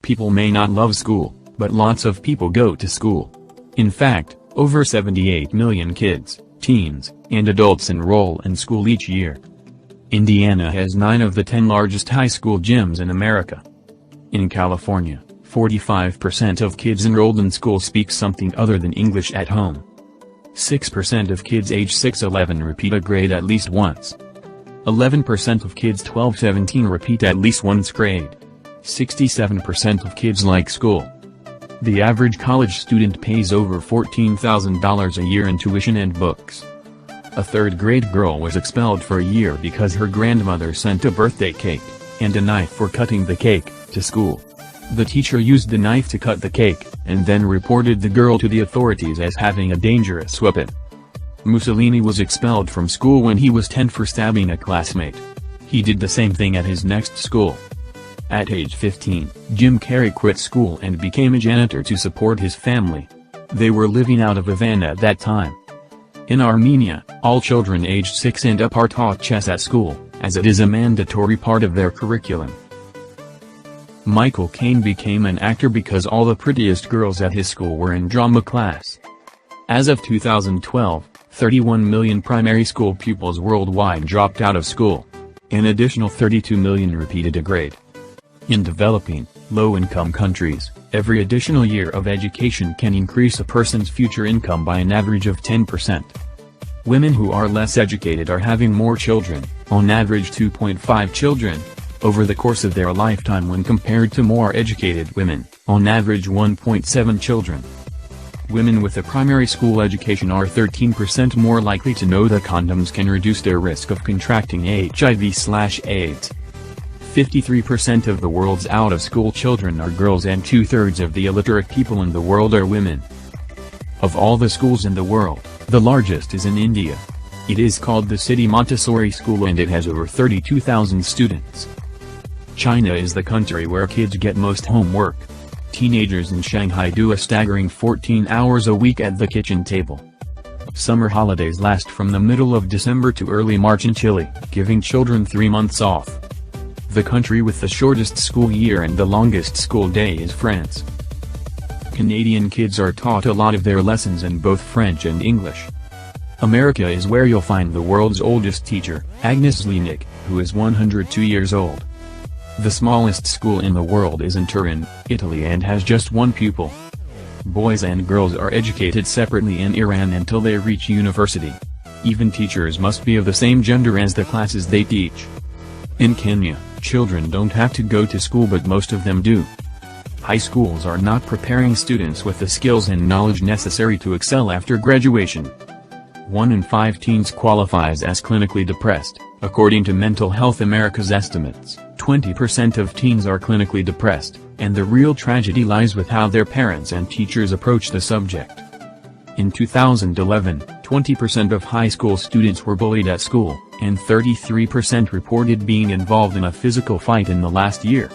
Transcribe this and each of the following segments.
People may not love school, but lots of people go to school. In fact, over 78 million kids, teens, and adults enroll in school each year. Indiana has 9 of the 10 largest high school gyms in America. In California, 45% of kids enrolled in school speak something other than English at home. 6% of kids age 6-11 repeat a grade at least once. 11% of kids 12-17 repeat at least once grade. 67% of kids like school. The average college student pays over $14,000 a year in tuition and books. A third-grade girl was expelled for a year because her grandmother sent a birthday cake, and a knife for cutting the cake, to school. The teacher used the knife to cut the cake, and then reported the girl to the authorities as having a dangerous weapon. Mussolini was expelled from school when he was 10 for stabbing a classmate. He did the same thing at his next school. At age 15, Jim Carrey quit school and became a janitor to support his family. They were living out of a van at that time. In Armenia, all children aged 6 and up are taught chess at school, as it is a mandatory part of their curriculum. Michael Caine became an actor because all the prettiest girls at his school were in drama class. As of 2012, 31 million primary school pupils worldwide dropped out of school. An additional 32 million repeated a grade. In developing, low-income countries, every additional year of education can increase a person's future income by an average of 10%. Women who are less educated are having more children, on average 2.5 children, over the course of their lifetime when compared to more educated women, on average 1.7 children. Women with a primary school education are 13% more likely to know that condoms can reduce their risk of contracting HIV/AIDS. 53% of the world's out-of-school children are girls and 2/3 of the illiterate people in the world are women. Of all the schools in the world, the largest is in India. It is called the City Montessori School and it has over 32,000 students. China is the country where kids get most homework. Teenagers in Shanghai do a staggering 14 hours a week at the kitchen table. Summer holidays last from the middle of December to early March in Chile, giving children 3 months off. The country with the shortest school year and the longest school day is France. Canadian kids are taught a lot of their lessons in both French and English. America is where you'll find the world's oldest teacher, Agnes Zlinik, who is 102 years old. The smallest school in the world is in Turin, Italy and has just 1 pupil. Boys and girls are educated separately in Iran until they reach university. Even teachers must be of the same gender as the classes they teach. In Kenya, children don't have to go to school but most of them do. High schools are not preparing students with the skills and knowledge necessary to excel after graduation. 1 in 5 teens qualifies as clinically depressed, according to Mental Health America's estimates. 20% of teens are clinically depressed, and the real tragedy lies with how their parents and teachers approach the subject. In 2011, 20% of high school students were bullied at school, and 33% reported being involved in a physical fight in the last year.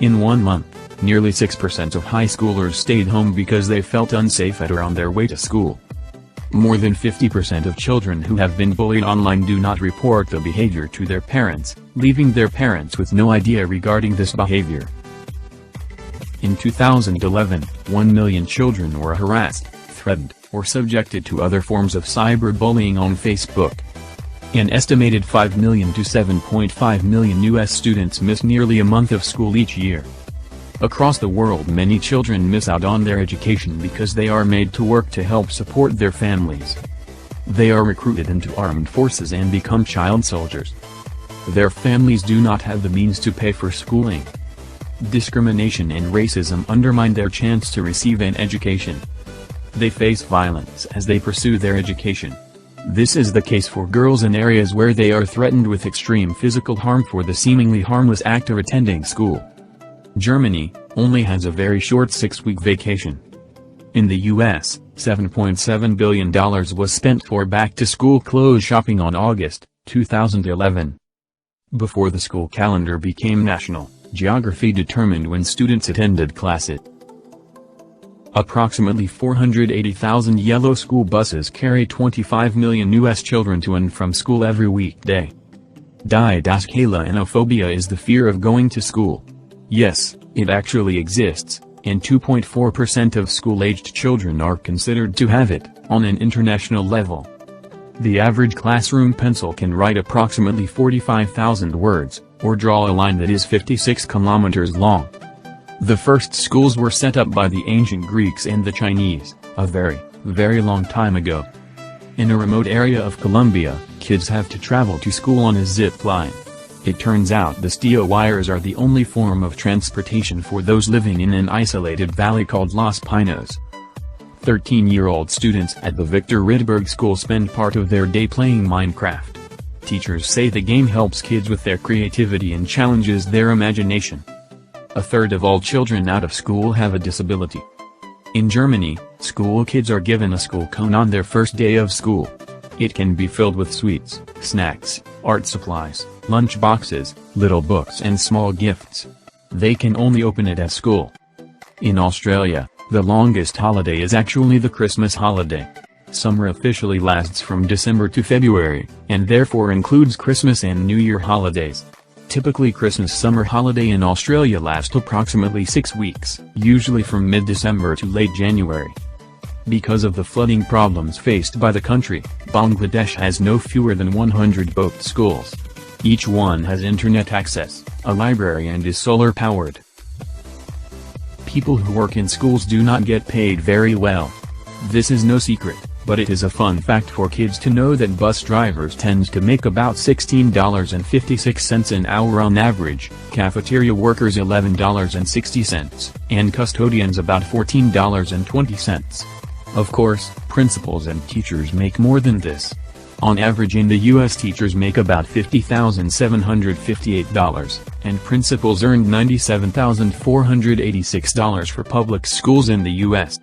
In 1 month, nearly 6% of high schoolers stayed home because they felt unsafe at or on their way to school. More than 50% of children who have been bullied online do not report the behavior to their parents, leaving their parents with no idea regarding this behavior. In 2011, 1 million children were harassed, threatened, or subjected to other forms of cyberbullying on Facebook. An estimated 5 million to 7.5 million U.S. students miss nearly a month of school each year. Across the world many children miss out on their education because they are made to work to help support their families. They are recruited into armed forces and become child soldiers. Their families do not have the means to pay for schooling. Discrimination and racism undermine their chance to receive an education. They face violence as they pursue their education. This is the case for girls in areas where they are threatened with extreme physical harm for the seemingly harmless act of attending school. Germany only has a very short 6-week vacation. In the U.S., $7.7 billion was spent for back-to-school clothes shopping on August 2011. Before the school calendar became national, geography determined when students attended classes. Approximately 480,000 yellow school buses carry 25 million U.S. children to and from school every weekday. Didaskaleinophobia is the fear of going to school. Yes, it actually exists, and 2.4% of school-aged children are considered to have it, on an international level. The average classroom pencil can write approximately 45,000 words, or draw a line that is 56 kilometers long. The first schools were set up by the ancient Greeks and the Chinese, a very, very long time ago. In a remote area of Colombia, kids have to travel to school on a zip line. It turns out the steel wires are the only form of transportation for those living in an isolated valley called Los Pinos. 13-year-old students at the Victor Rydberg School spend part of their day playing Minecraft. Teachers say the game helps kids with their creativity and challenges their imagination. A third of all children out of school have a disability. In Germany, school kids are given a school cone on their first day of school. It can be filled with sweets, snacks, art supplies, lunch boxes, little books and small gifts. They can only open it at school. In Australia, the longest holiday is actually the Christmas holiday. Summer officially lasts from December to February, and therefore includes Christmas and New Year holidays. Typically Christmas summer holiday in Australia lasts approximately 6 weeks, usually from mid-December to late January. Because of the flooding problems faced by the country, Bangladesh has no fewer than 100 boat schools. Each one has internet access, a library and is solar-powered. People who work in schools do not get paid very well. This is no secret, but it is a fun fact for kids to know that bus drivers tend to make about $16.56 an hour on average, cafeteria workers $11.60, and custodians about $14.20. Of course, principals and teachers make more than this. On average in the U.S. teachers make about $50,758, and principals earn $97,486 for public schools in the U.S.